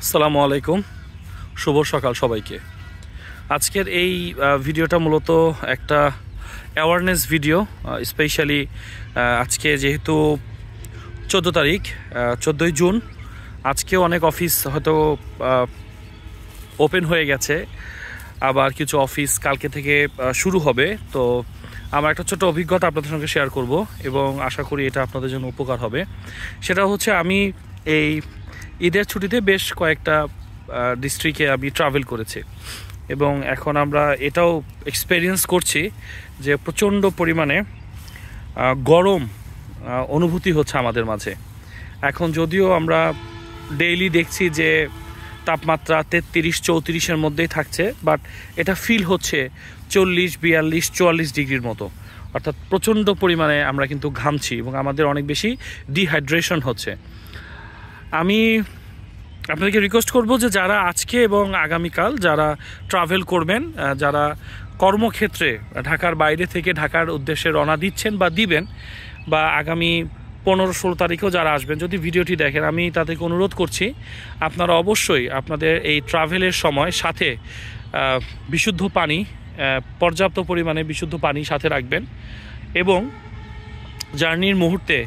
আসসালামু আলাইকুম, শুভ সকাল সবাইকে। আজকের এই ভিডিওটা মূলত একটা অ্যাওয়ারনেস ভিডিও। স্পেশালি আজকে যেহেতু 14 তারিখ, 14ই জুন, আজকেও অনেক অফিস হয়তো ওপেন হয়ে গেছে, আবার কিছু অফিস কালকে থেকে শুরু হবে। তো আমার একটা ছোট অভিজ্ঞতা আপনাদের সঙ্গে শেয়ার করব এবং আশা করি এটা আপনাদের জন্য উপকার হবে। সেটা হচ্ছে, আমি এই ঈদের ছুটিতে বেশ কয়েকটা ডিস্ট্রিক্টে আমি ট্রাভেল করেছি এবং এখন আমরা এটাও এক্সপেরিয়েন্স করছি যে প্রচণ্ড পরিমাণে গরম অনুভূতি হচ্ছে আমাদের মাঝে। এখন যদিও আমরা ডেইলি দেখছি যে তাপমাত্রা 33-34-এর মধ্যেই থাকছে, বাট এটা ফিল হচ্ছে 40-42-44 ডিগ্রির মতো। অর্থাৎ প্রচণ্ড পরিমাণে আমরা কিন্তু ঘামছি এবং আমাদের অনেক বেশি ডিহাইড্রেশন হচ্ছে। আমি আপনাদেরকে রিকোয়েস্ট করব যে যারা আজকে এবং আগামীকাল যারা ট্রাভেল করবেন, যারা কর্মক্ষেত্রে ঢাকার বাইরে থেকে ঢাকার উদ্দেশ্যে রওনা দিচ্ছেন বা দিবেন, বা আগামী 15-16 তারিখেও যারা আসবেন, যদি ভিডিওটি দেখেন, আমি তাদেরকে অনুরোধ করছি আপনারা অবশ্যই আপনাদের এই ট্রাভেলের সময় সাথে বিশুদ্ধ পানি, পর্যাপ্ত পরিমাণে বিশুদ্ধ পানি সাথে রাখবেন এবং জার্নির মুহূর্তে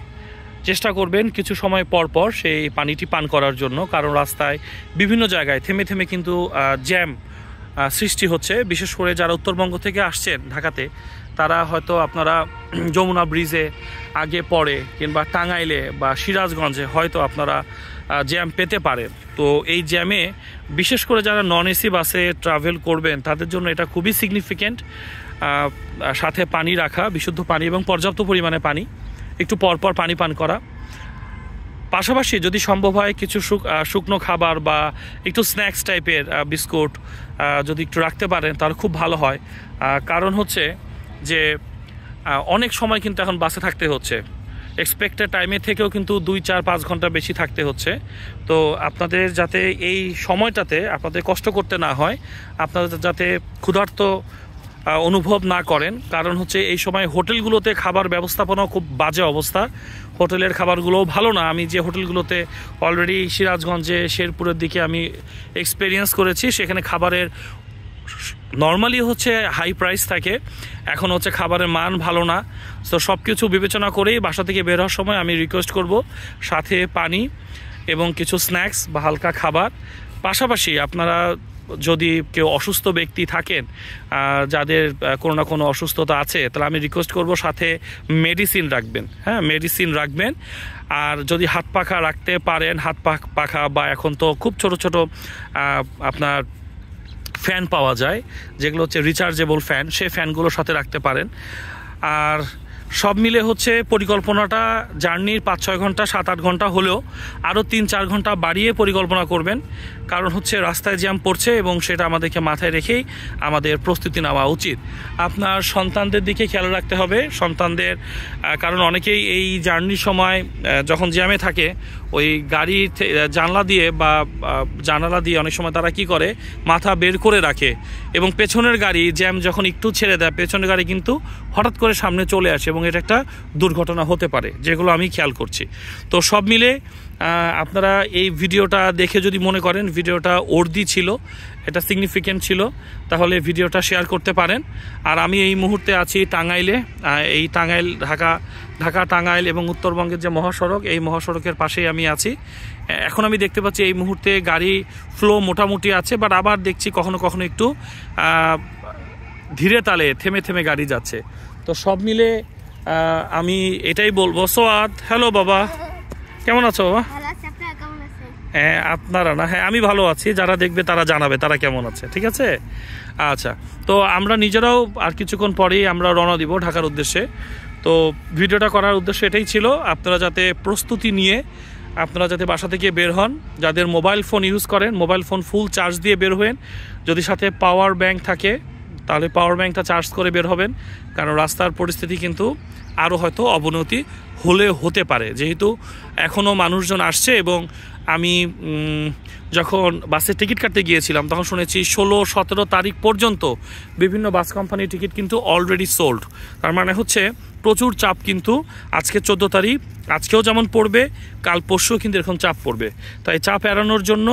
চেষ্টা করবেন কিছু সময় পর পর সেই পানিটি পান করার জন্য। কারণ রাস্তায় বিভিন্ন জায়গায় থেমে থেমে কিন্তু জ্যাম সৃষ্টি হচ্ছে। বিশেষ করে যারা উত্তরবঙ্গ থেকে আসছেন ঢাকাতে, তারা হয়তো আপনারা যমুনা ব্রিজে আগে পড়ে কিংবা টাঙ্গাইলে বা সিরাজগঞ্জে হয়তো আপনারা জ্যাম পেতে পারেন। তো এই জ্যামে বিশেষ করে যারা নন এসি বাসে ট্রাভেল করবেন তাদের জন্য এটা খুবই সিগনিফিক্যান্ট। সাথে পানি রাখা, বিশুদ্ধ পানি এবং পর্যাপ্ত পরিমাণে পানি, একটু পরপর পানি পান করা। পাশাপাশি যদি সম্ভব হয় কিছু শুকনো খাবার বা একটু স্ন্যাক্স টাইপের বিস্কুট যদি একটু রাখতে পারেন তাহলে খুব ভালো হয়। কারণ হচ্ছে যে অনেক সময় কিন্তু এখন বাসে থাকতে হচ্ছে, এক্সপেক্টেড টাইমে থেকেও কিন্তু 2-4-5 ঘন্টা বেশি থাকতে হচ্ছে। তো আপনাদের যাতে এই সময়টাতে আপনাদের কষ্ট করতে না হয়, আপনাদের যাতে ক্ষুধার্ত অনুভব না করেন। কারণ হচ্ছে এই সময় হোটেলগুলোতে খাবার ব্যবস্থাপনাও খুব বাজে অবস্থা, হোটেলের খাবারগুলোও ভালো না। আমি যে হোটেলগুলোতে অলরেডি সিরাজগঞ্জে, শেরপুরের দিকে আমি এক্সপেরিয়েন্স করেছি, সেখানে খাবারের নর্মালি হচ্ছে হাই প্রাইস থাকে, এখন হচ্ছে খাবারের মান ভালো না। তো সব কিছু বিবেচনা করেই বাসা থেকে বের হওয়ার সময় আমি রিকোয়েস্ট করব সাথে পানি এবং কিছু স্ন্যাক্স বা হালকা খাবার। পাশাপাশি আপনারা যদি কেউ অসুস্থ ব্যক্তি থাকেন, যাদের কোনো না কোনো অসুস্থতা আছে, তাহলে আমি রিকোয়েস্ট করব সাথে মেডিসিন রাখবেন। হ্যাঁ, মেডিসিন রাখবেন। আর যদি হাত পাখা রাখতে পারেন, হাত পাখা, বা এখন তো খুব ছোট ছোট আপনার ফ্যান পাওয়া যায়, যেগুলো হচ্ছে রিচার্জেবল ফ্যান, সেই ফ্যানগুলো সাথে রাখতে পারেন। আর সব মিলে হচ্ছে পরিকল্পনাটা জার্নির 5-6 ঘন্টা, 7-8 ঘন্টা হলেও আরও 3-4 ঘন্টা বাড়িয়ে পরিকল্পনা করবেন। কারণ হচ্ছে রাস্তায় জ্যাম পড়ছে এবং সেটা আমাদেরকে মাথায় রেখেই আমাদের প্রস্তুতি নেওয়া উচিত। আপনার সন্তানদের দিকে খেয়াল রাখতে হবে, সন্তানদের, কারণ অনেকেই এই জার্নির সময় যখন জ্যামে থাকে ওই গাড়ির জানলা দিয়ে বা জানালা দিয়ে অনেক সময় তারা কি করে, মাথা বের করে রাখে এবং পেছনের গাড়ি জ্যাম যখন একটু ছেড়ে দেয়, পেছনের গাড়ি কিন্তু হঠাৎ করে সামনে চলে আসে এবং এটা একটা দুর্ঘটনা হতে পারে, যেগুলো আমি খেয়াল করছি। তো সব মিলে আপনারা এই ভিডিওটা দেখে যদি মনে করেন ভিডিওটা ওর্দি ছিল, এটা সিগনিফিক্যান্ট ছিল, তাহলে ভিডিওটা শেয়ার করতে পারেন। আর আমি এই মুহূর্তে আছি টাঙ্গাইলে। এই টাঙ্গাইল, ঢাকা টাঙ্গাইল এবং উত্তরবঙ্গের যে মহাসড়ক, এই মহাসড়কের পাশেই আমি আছি। এখন আমি দেখতে পাচ্ছি এই মুহূর্তে গাড়ি ফ্লো মোটামুটি আছে, বাট আবার দেখছি কখনো কখনো একটু ধীরে তালে থেমে থেমে গাড়ি যাচ্ছে। তো সব মিলে আমি এটাই বলবো। সোয়াদ, হ্যালো বাবা, কেমন আছো বাবা? হ্যাঁ, আপনারা না? হ্যাঁ, আমি ভালো আছি। যারা দেখবে তারা জানাবে তারা কেমন আছে, ঠিক আছে? আচ্ছা, তো আমরা নিজেরাও আর কিছুক্ষণ পরেই আমরা রওনা দিব ঢাকার উদ্দেশ্যে। তো ভিডিওটা করার উদ্দেশ্য এটাই ছিল, আপনারা যাতে প্রস্তুতি নিয়ে আপনারা যাতে বাসা থেকে বের হন। যাদের মোবাইল ফোন ইউজ করেন, মোবাইল ফোন ফুল চার্জ দিয়ে বের হবেন। যদি সাথে পাওয়ার ব্যাংক থাকে তাহলে পাওয়ার ব্যাংকটা চার্জ করে বের হবেন, কারণ রাস্তার পরিস্থিতি কিন্তু আরও হয়তো অবনতি হতে পারে, যেহেতু এখনও মানুষজন আসছে। এবং আমি যখন বাসের টিকিট কাটতে গিয়েছিলাম তখন শুনেছি 16-17 তারিখ পর্যন্ত বিভিন্ন বাস কোম্পানির টিকিট কিন্তু অলরেডি সোল্ড। তার মানে হচ্ছে প্রচুর চাপ কিন্তু আজকে 14 তারিখ, আজকেও যেমন পড়বে, কাল পরশুও কিন্তু এরকম চাপ পড়বে। তাই চাপ এড়ানোর জন্য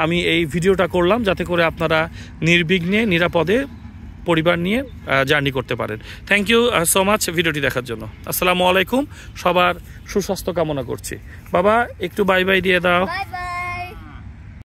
আমি এই ভিডিওটা করলাম, যাতে করে আপনারা নির্বিঘ্নে নিরাপদে পরিবার নিয়ে জার্নি করতে পারেন। থ্যাংক ইউ সো মাচ ভিডিওটি দেখার জন্য। আসসালামু আলাইকুম, সবার সুস্বাস্থ্য কামনা করছি। বাবা একটু বাই বাই দিয়ে দাও।